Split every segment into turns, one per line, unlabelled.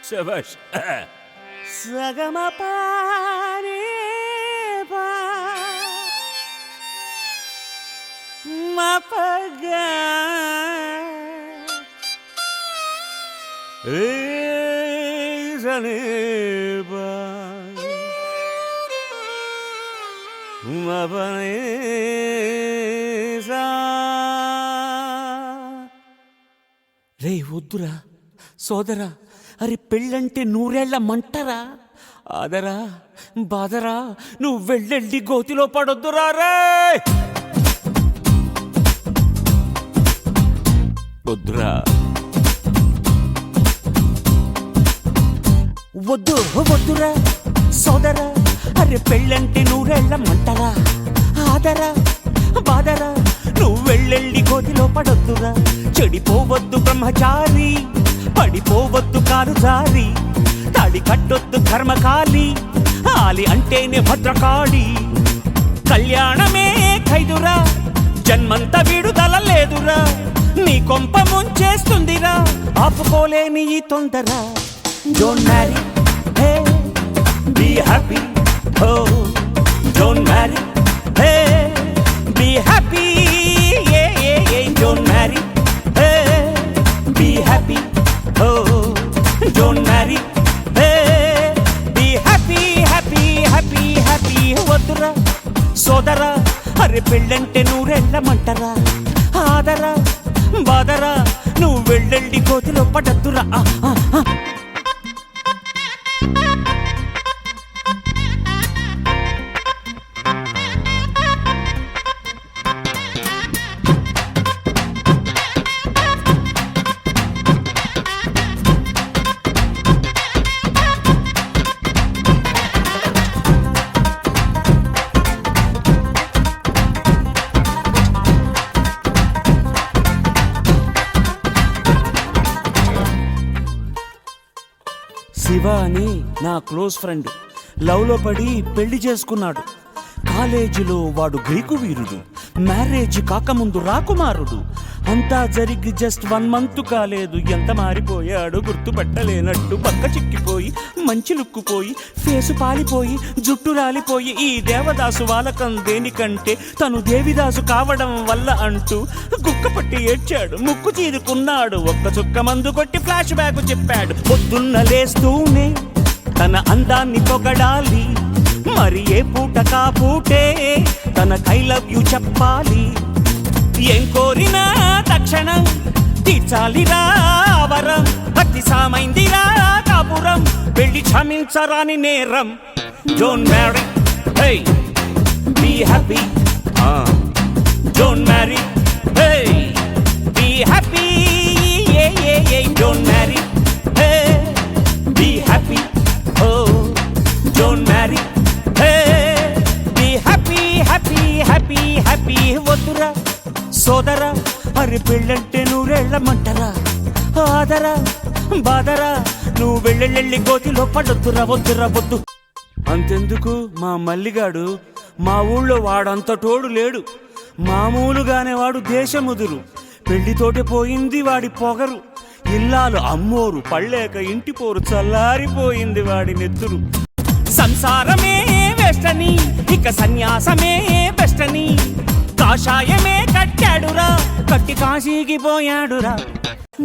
శభాష్.
సగమ పారే పా మపగా
సనే బా మపనే సా.
రే వద్దురా సోదరా, అరే పెళ్ళంటే నూరేళ్ల మంటరా. ఆదరా బాదరా, నువ్వు వెళ్ళెళ్ళి గోతిలో పడొద్దురా. రే వద్దురా, వద్దు వద్దురా సోదరా, అరే పెళ్ళంటే నూరేళ్ల మంటరా. ఆదరా బాదరా, నువ్వు వెళ్ళెళ్ళి గోతిలో పడొద్దురా. చెడిపోవద్దు బ్రహ్మచారి, పడిపోవద్దు కారు జారి. తాడి కట్టొద్దు కర్మకాలి, ఆలి అంటేనే భద్రకాళి. కళ్యాణమే ఖైదురా, జన్మంత విడుదల లేదురా. నీ కొంప ముంచేస్తుందిరా, ఆపుకోలేని ఈ తొందర. Don't marry, hey be happy. Oh don't marry, hey be happy. Don't marry, hey be happy. Don't marry, hey, be happy, happy, happy, happy. వద్దురా సోదరా, అరే పెళ్ళంటే నూరెళ్ళమంటరా. ఆదరా బాదరా, నువ్వు వెళ్ళెళ్ళి కోతిలో పడద్దురా. శివ అని నా క్లోజ్ ఫ్రెండ్ లవ్లో పడి పెళ్లి చేసుకున్నాడు. కాలేజీలో వాడు గ్రీకు వీరుడు, మ్యారేజ్ కాకముందు రాకుమారుడు. అంతా జరిగి జస్ట్ 1 month కాలేదు, ఎంత మారిపోయాడు గుర్తుపట్టలేనట్టు. పక్క చిక్కిపోయి మంచి లుక్కుపోయి, ఫేసు పాలిపోయి, జుట్టు రాలిపోయి. ఈ దేవదాసు వాలకం దేనికంటే తను దేవిదాసు కావడం వల్ల అంటూ గుక్కపట్టి ఏడ్చాడు, ముక్కు చీరుకున్నాడు. ఒక్క చుక్క మందు కొట్టి ఫ్లాష్ బ్యాక్ చెప్పాడు. పొద్దున్న లేస్తూనే తన అందాన్ని పొగడాలి, మరి ఏ పూట కాపూటే తన ఐ లవ్ యు చెప్పాలి. ఏం కోరినా తక్షణం తీర్చాలిరా వరం, అతి సామైందిరా కాపురం, పెళ్లి క్షమించరాని నేరం. Don't marry, hey be happy. Don't marry, hey be happy. Don't marry, hey be happy. Don't marry, hey be happy, happy, happy, happy. వద్దురా సోదరా, అరే పెళ్ళంటే నూరెళ్ళమంటరా. ఆదరా బాదరా, నువ్వు వెళ్ళెళ్ళి గోతిలో పడొద్దురా. వద్దురా వద్దు. అంతెందుకు, మా మల్లిగాడు మా ఊళ్ళో వాడంత తోడు లేడు. మామూలుగానే వాడు దేశముదురు. పెళ్లితోటే పోయింది వాడి పొగరు. ఇల్లాలు అమ్మోరు పళ్ళేక ఇంటి పోరు చల్లారిపోయింది వాడి నెత్తురు. సంసారమే వెస్టని, ఇక సన్యాసమే బెస్టని. కాషాయమే కట్టాడురా, కట్టి కాశీకి పోయాడురా.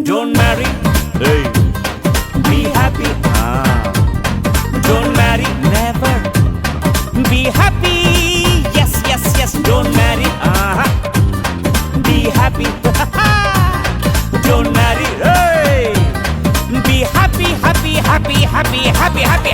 Don't marry, be happy. Don't marry, never be happy. Yes yes yes, don't marry, be happy. Don't marry, be happy, happy, happy, happy, happy, happy.